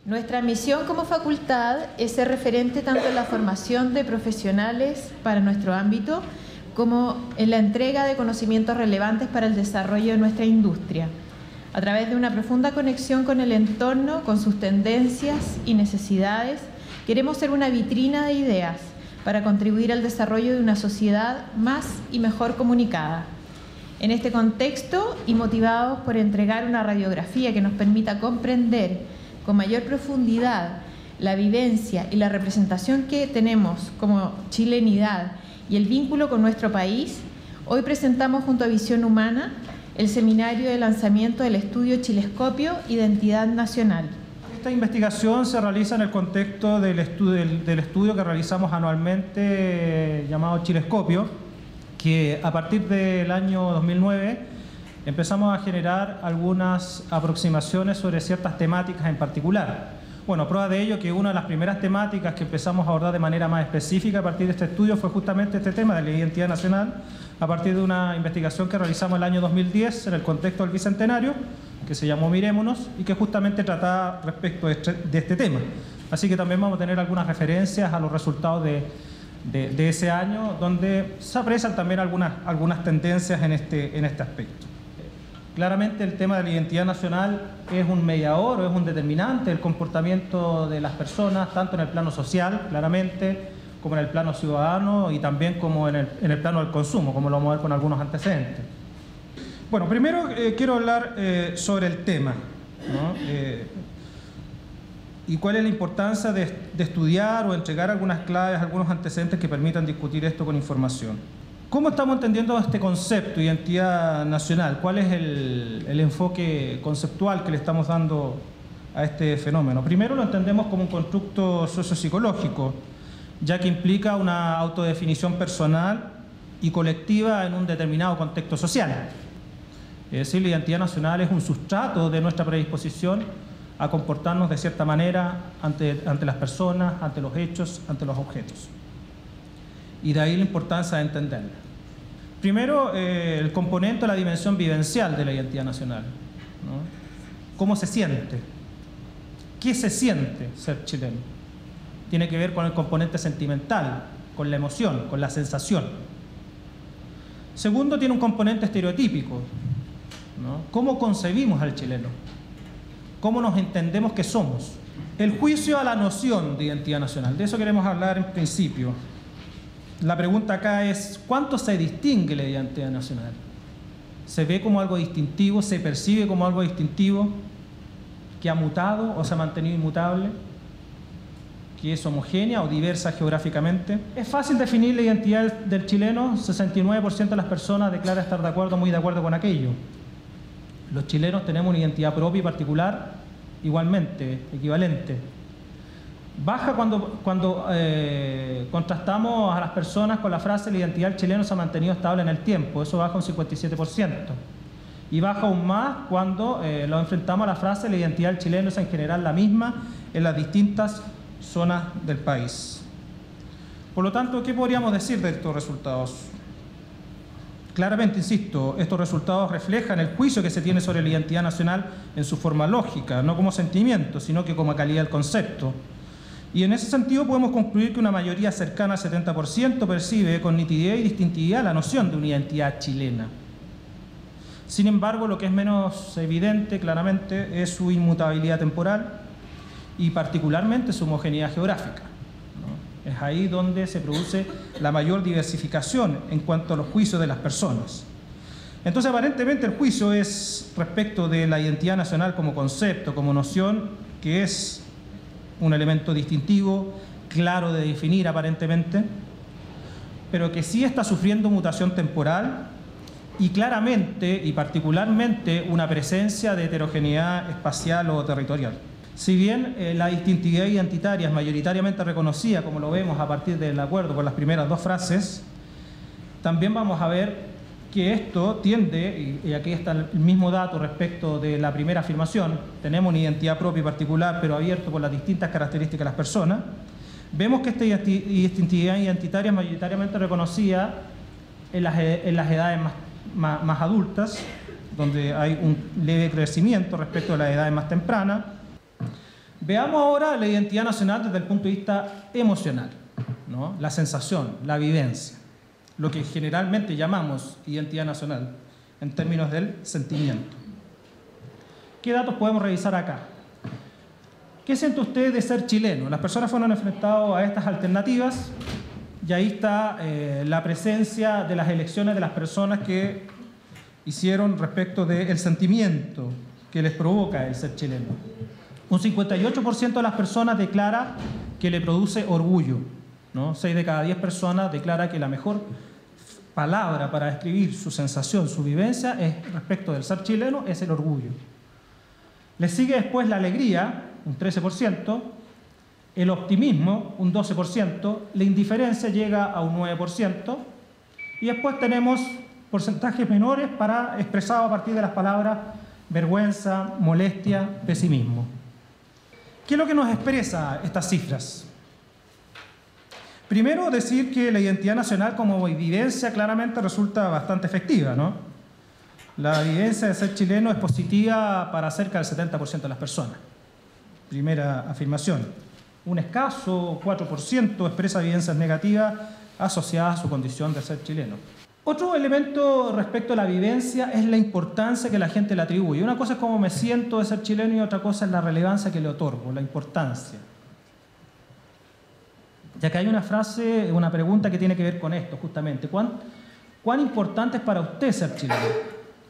Nuestra misión como facultad es ser referente tanto en la formación de profesionales para nuestro ámbito como en la entrega de conocimientos relevantes para el desarrollo de nuestra industria, a través de una profunda conexión con el entorno, con sus tendencias y necesidades. Queremos ser una vitrina de ideas para contribuir al desarrollo de una sociedad más y mejor comunicada. En este contexto, y motivados por entregar una radiografía que nos permita comprender con mayor profundidad la vivencia y la representación que tenemos como chilenidad y el vínculo con nuestro país, hoy presentamos junto a Visión Humana el seminario de lanzamiento del estudio Chilescopio Identidad Nacional. Esta investigación se realiza en el contexto del estudio que realizamos anualmente llamado Chilescopio, que a partir del año 2009 empezamos a generar algunas aproximaciones sobre ciertas temáticas en particular. Bueno, prueba de ello que una de las primeras temáticas que empezamos a abordar de manera más específica a partir de este estudio fue justamente este tema de la identidad nacional, a partir de una investigación que realizamos el año 2010 en el contexto del Bicentenario, que se llamó Mirémonos, y que justamente trataba respecto de este tema. Así que también vamos a tener algunas referencias a los resultados de ese año, donde se aprecian también algunas tendencias en este aspecto. Claramente el tema de la identidad nacional es un mediador o es un determinante del comportamiento de las personas, tanto en el plano social, claramente, como en el plano ciudadano y también como en el plano del consumo, como lo vamos a ver con algunos antecedentes. Bueno, primero quiero hablar sobre el tema, ¿no? Y cuál es la importancia de estudiar o entregar algunas claves, algunos antecedentes que permitan discutir esto con información. ¿Cómo estamos entendiendo este concepto, identidad nacional? ¿Cuál es el enfoque conceptual que le estamos dando a este fenómeno? Primero lo entendemos como un constructo sociopsicológico, ya que implica una autodefinición personal y colectiva en un determinado contexto social. Es decir, la identidad nacional es un sustrato de nuestra predisposición a comportarnos de cierta manera ante las personas, ante los hechos, ante los objetos. Y de ahí la importancia de entenderla. Primero, el componente o la dimensión vivencial de la identidad nacional, ¿no? ¿Cómo se siente? ¿Qué se siente ser chileno? Tiene que ver con el componente sentimental, con la emoción, con la sensación. Segundo, tiene un componente estereotípico, ¿no? ¿Cómo concebimos al chileno? ¿Cómo nos entendemos que somos? El juicio a la noción de identidad nacional, de eso queremos hablar en principio. La pregunta acá es, ¿cuánto se distingue la identidad nacional? ¿Se ve como algo distintivo? ¿Se percibe como algo distintivo? ¿Que ha mutado o se ha mantenido inmutable? ¿Que es homogénea o diversa geográficamente? Es fácil definir la identidad del chileno. 69% de las personas declara estar de acuerdo, muy de acuerdo con aquello. Los chilenos tenemos una identidad propia y particular, igualmente, equivalente. Baja cuando contrastamos a las personas con la frase la identidad del chileno se ha mantenido estable en el tiempo, eso baja un 57%. Y baja aún más cuando lo enfrentamos a la frase la identidad del chileno es en general la misma en las distintas zonas del país. Por lo tanto, ¿qué podríamos decir de estos resultados? Claramente, insisto, estos resultados reflejan el juicio que se tiene sobre la identidad nacional en su forma lógica, no como sentimiento, sino que como calidad del concepto. Y en ese sentido podemos concluir que una mayoría cercana al 70% percibe con nitidez y distintividad la noción de una identidad chilena. Sin embargo, lo que es menos evidente claramente es su inmutabilidad temporal y particularmente su homogeneidad geográfica, ¿no? Es ahí donde se produce la mayor diversificación en cuanto a los juicios de las personas. Entonces, aparentemente el juicio es respecto de la identidad nacional como concepto, como noción, que es un elemento distintivo, claro de definir aparentemente, pero que sí está sufriendo mutación temporal y claramente y particularmente una presencia de heterogeneidad espacial o territorial. Si bien la distintividad identitaria es mayoritariamente reconocida, como lo vemos a partir del acuerdo por las primeras dos frases, también vamos a ver que esto tiende, y aquí está el mismo dato respecto de la primera afirmación, tenemos una identidad propia y particular, pero abierto por las distintas características de las personas, vemos que esta distintividad identitaria es mayoritariamente reconocida en las edades más adultas, donde hay un leve crecimiento respecto a las edades más tempranas, Veamos ahora la identidad nacional desde el punto de vista emocional, ¿no? La sensación, la vivencia, lo que generalmente llamamos identidad nacional en términos del sentimiento. ¿Qué datos podemos revisar acá? ¿Qué siente usted de ser chileno? Las personas fueron enfrentadas a estas alternativas y ahí está la presencia de las elecciones de las personas que hicieron respecto del sentimiento que les provoca el ser chileno. Un 58% de las personas declara que le produce orgullo, ¿no? 6 de cada 10 personas declara que la mejor palabra para describir su sensación, su vivencia respecto del ser chileno es el orgullo. Le sigue después la alegría, un 13%, el optimismo, un 12%, la indiferencia llega a un 9%, y después tenemos porcentajes menores expresados a partir de las palabras vergüenza, molestia, pesimismo. ¿Qué es lo que nos expresa estas cifras? Primero, decir que la identidad nacional como vivencia claramente resulta bastante efectiva, ¿no? La vivencia de ser chileno es positiva para cerca del 70% de las personas. Primera afirmación. Un escaso 4% expresa vivencias negativas asociadas a su condición de ser chileno. Otro elemento respecto a la vivencia es la importancia que la gente le atribuye. Una cosa es cómo me siento de ser chileno y otra cosa es la relevancia que le otorgo, la importancia. Ya que hay una frase, una pregunta que tiene que ver con esto, justamente. ¿Cuán importante es para usted ser chileno?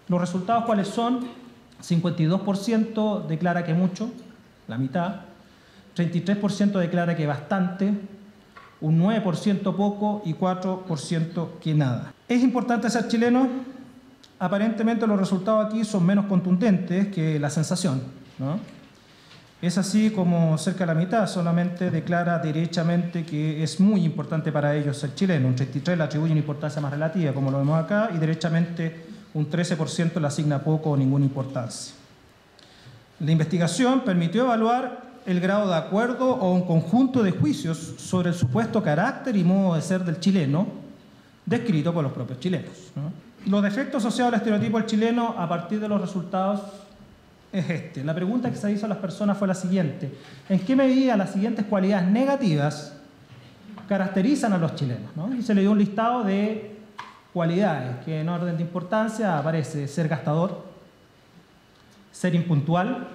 Los resultados, ¿cuáles son? 52% declara que mucho, la mitad. 33% declara que bastante. Un 9% poco y 4% que nada. ¿Es importante ser chileno? Aparentemente los resultados aquí son menos contundentes que la sensación, ¿no? Es así como cerca de la mitad solamente declara derechamente que es muy importante para ellos ser chileno. Un 33% le atribuye una importancia más relativa, como lo vemos acá, y derechamente un 13% le asigna poco o ninguna importancia. La investigación permitió evaluar el grado de acuerdo o un conjunto de juicios sobre el supuesto carácter y modo de ser del chileno, descrito por los propios chilenos, ¿no? Los defectos asociados al estereotipo del chileno a partir de los resultados es este. La pregunta que se hizo a las personas fue la siguiente: ¿en qué medida las siguientes cualidades negativas caracterizan a los chilenos, ¿no? Y se le dio un listado de cualidades que en orden de importancia aparece ser gastador, ser impuntual,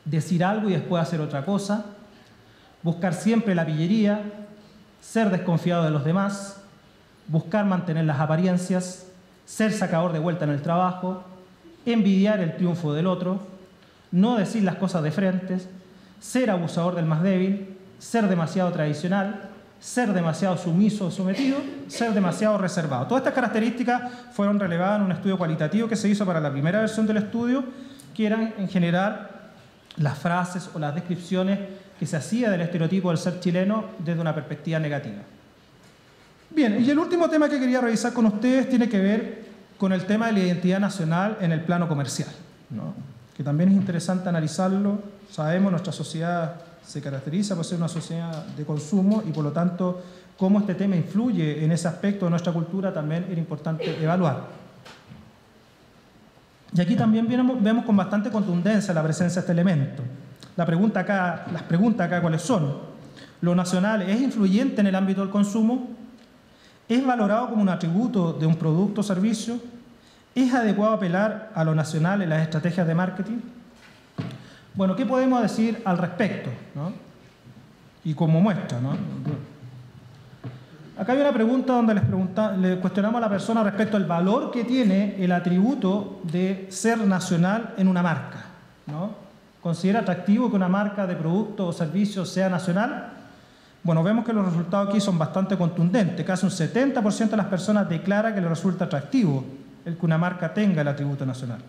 decir algo y después hacer otra cosa, buscar siempre la pillería, ser desconfiado de los demás, buscar mantener las apariencias, ser sacador de vuelta en el trabajo, envidiar el triunfo del otro, no decir las cosas de frente, ser abusador del más débil, ser demasiado tradicional, ser demasiado sumiso o sometido, ser demasiado reservado. Todas estas características fueron relevadas en un estudio cualitativo que se hizo para la primera versión del estudio, que eran en general las frases o las descripciones que se hacía del estereotipo del ser chileno desde una perspectiva negativa. Bien, y el último tema que quería revisar con ustedes tiene que ver con el tema de la identidad nacional en el plano comercial, ¿no? Que también es interesante analizarlo. Sabemos, nuestra sociedad se caracteriza por ser una sociedad de consumo y por lo tanto cómo este tema influye en ese aspecto de nuestra cultura también era importante evaluar. Y aquí también vemos con bastante contundencia la presencia de este elemento. Las preguntas acá, ¿cuáles son? ¿Lo nacional es influyente en el ámbito del consumo? ¿Es valorado como un atributo de un producto o servicio? ¿Es adecuado apelar a lo nacional en las estrategias de marketing? Bueno, ¿qué podemos decir al respecto, ¿no? Y como muestra, ¿no? Acá hay una pregunta donde le cuestionamos a la persona respecto al valor que tiene el atributo de ser nacional en una marca, ¿no? ¿Considera atractivo que una marca de producto o servicio sea nacional? Bueno, vemos que los resultados aquí son bastante contundentes. Casi un 70% de las personas declara que le resulta atractivo el que una marca tenga el atributo nacional.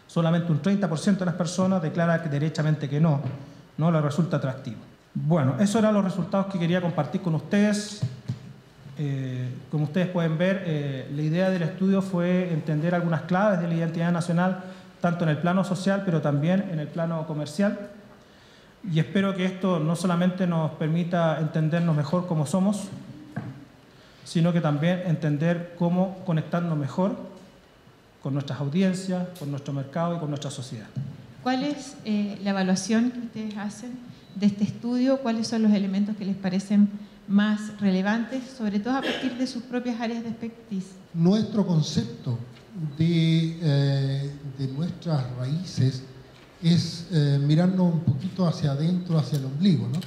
Solamente un 30% de las personas declara que derechamente que no le resulta atractivo. Bueno, esos eran los resultados que quería compartir con ustedes. Como ustedes pueden ver, la idea del estudio fue entender algunas claves de la identidad nacional, tanto en el plano social, pero también en el plano comercial. Y espero que esto no solamente nos permita entendernos mejor como somos, sino que también entender cómo conectarnos mejor con nuestras audiencias, con nuestro mercado y con nuestra sociedad. ¿Cuál es la evaluación que ustedes hacen de este estudio? ¿Cuáles son los elementos que les parecen más relevantes, sobre todo a partir de sus propias áreas de expertise? Nuestro concepto de nuestras raíces es mirarnos un poquito hacia adentro, hacia el ombligo, ¿no?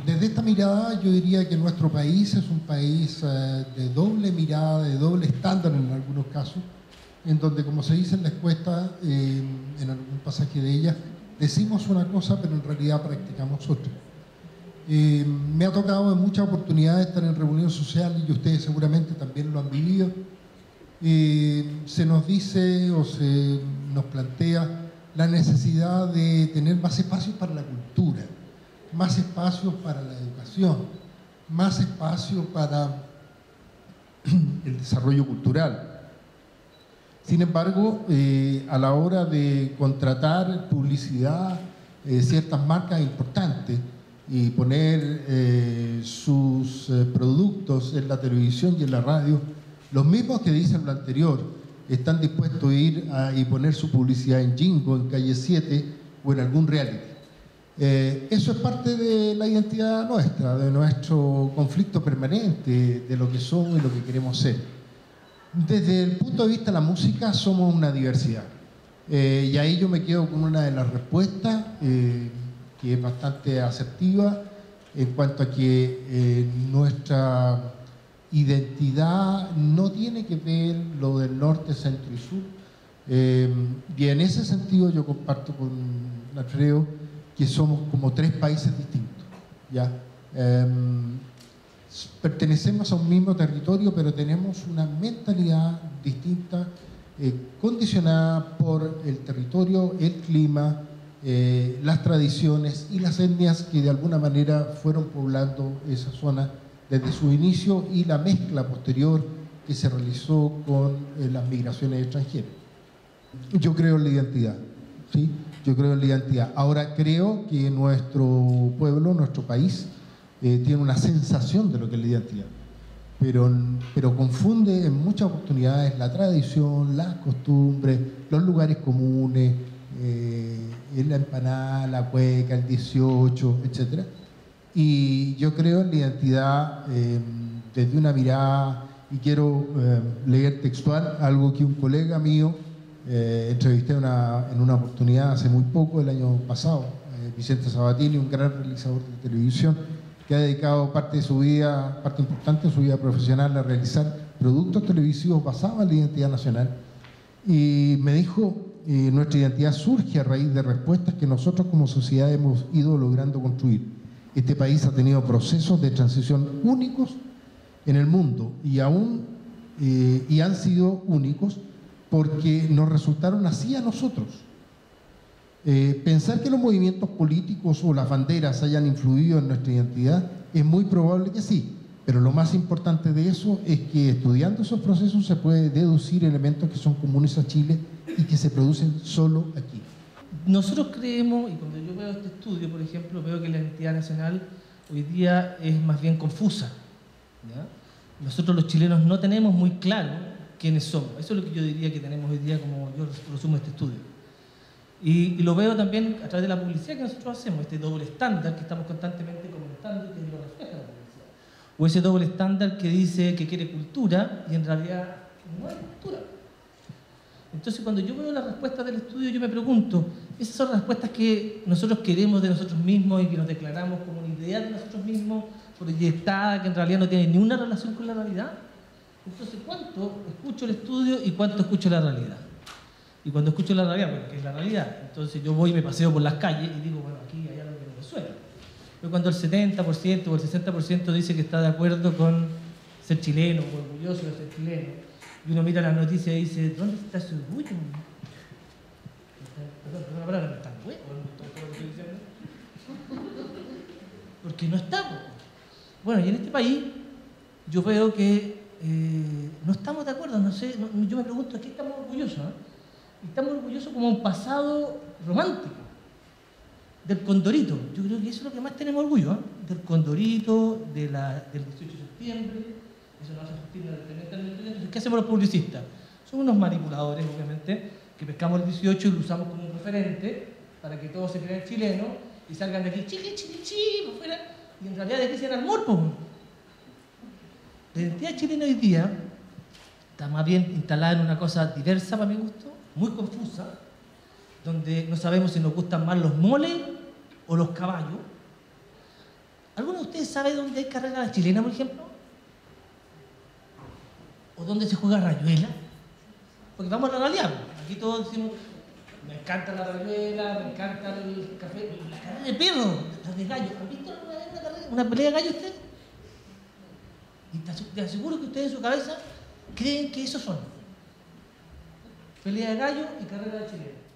Desde esta mirada yo diría que nuestro país es un país de doble mirada, de doble estándar en algunos casos, en donde, como se dice en la encuesta, en algún pasaje de ella, decimos una cosa pero en realidad practicamos otra. Me ha tocado en muchas oportunidades estar en reuniones sociales y ustedes seguramente también lo han vivido. Se nos dice o se nos plantea la necesidad de tener más espacios para la cultura, más espacios para la educación, más espacio para el desarrollo cultural. Sin embargo, a la hora de contratar publicidad, ciertas marcas importantes y poner sus productos en la televisión y en la radio, los mismos que dicen lo anterior están dispuestos a ir y poner su publicidad en Jingo, en Calle 7 o en algún reality. Eso es parte de la identidad nuestra, de nuestro conflicto permanente, de lo que somos y lo que queremos ser. Desde el punto de vista de la música, somos una diversidad. Y ahí yo me quedo con una de las respuestas, que es bastante asertiva, en cuanto a que nuestra identidad no tiene que ver lo del norte, centro y sur. Y en ese sentido yo comparto con Alfredo que somos como tres países distintos, ¿ya? Pertenecemos a un mismo territorio, pero tenemos una mentalidad distinta, condicionada por el territorio, el clima, las tradiciones y las etnias que de alguna manera fueron poblando esa zona desde su inicio y la mezcla posterior que se realizó con las migraciones extranjeras. Yo creo en la identidad, ¿sí? Yo creo en la identidad. Ahora creo que nuestro pueblo, nuestro país, tiene una sensación de lo que es la identidad, pero confunde en muchas oportunidades la tradición, las costumbres, los lugares comunes, la empanada, la cueca, el 18, etc. Y yo creo en la identidad desde una mirada, y quiero leer textual algo que un colega mío entrevisté en una oportunidad hace muy poco, el año pasado, Vicente Sabatini, un gran realizador de televisión, que ha dedicado parte de su vida, parte importante de su vida profesional a realizar productos televisivos basados en la identidad nacional. Y me dijo, nuestra identidad surge a raíz de respuestas que nosotros como sociedad hemos ido logrando construir. Este país ha tenido procesos de transición únicos en el mundo y han sido únicos porque nos resultaron así a nosotros. Pensar que los movimientos políticos o las banderas hayan influido en nuestra identidad es muy probable que sí, pero lo más importante de eso es que estudiando esos procesos se puede deducir elementos que son comunes a Chile y que se producen solo aquí. Nosotros creemos, y cuando yo veo este estudio, por ejemplo, veo que la identidad nacional hoy día es más bien confusa, ¿ya? Nosotros los chilenos no tenemos muy claro quiénes somos. Eso es lo que yo diría que tenemos hoy día, como yo resumo este estudio. Y lo veo también a través de la publicidad que nosotros hacemos, este doble estándar que estamos constantemente comentando y que lo refleja la publicidad. O ese doble estándar que dice que quiere cultura y en realidad no hay cultura. Entonces, cuando yo veo las respuestas del estudio, yo me pregunto, ¿esas son las respuestas que nosotros queremos de nosotros mismos y que nos declaramos como una idea de nosotros mismos, proyectada, que en realidad no tiene ninguna relación con la realidad? Entonces, ¿cuánto escucho el estudio y cuánto escucho la realidad? Y cuando escucho la realidad, porque es la realidad, entonces yo voy y me paseo por las calles y digo, bueno, aquí hay algo que no me suena. Pero cuando el 70% o el 60% dice que está de acuerdo con ser chileno o orgulloso de ser chileno, y uno mira las noticias y dice, ¿dónde está ese orgullo? Perdón, la palabra no está huevo, todo lo que estoy diciendo. Porque no estamos. Bueno, y en este país yo veo que no estamos de acuerdo, no sé, yo me pregunto, ¿a qué estamos orgullosos? Estamos orgullosos como un pasado romántico, del Condorito. Yo creo que eso es lo que más tenemos orgullo, del Condorito, del 18 de septiembre. Eso nos hace sentir tremendamente. Entonces, ¿qué hacemos los publicistas? Son unos manipuladores, obviamente, que pescamos el 18 y lo usamos como un referente para que todos se crean chilenos y salgan de aquí, Chile, Chile, Chile, por fuera, y en realidad de aquí se dan al morpo. La identidad chilena hoy día está más bien instalada en una cosa diversa para mi gusto, muy confusa, donde no sabemos si nos gustan más los moles o los caballos. ¿Alguno de ustedes sabe dónde hay carrera la chilena, por ejemplo? ¿O dónde se juega rayuela? Porque vamos a la realidad. Aquí todos decimos, me encanta la rayuela, me encanta el café. La carrera de perro, la de gallo. ¿Han visto una pelea de gallo ustedes? Y te aseguro que ustedes en su cabeza creen que esos son pelea de gallo y carrera de chilena.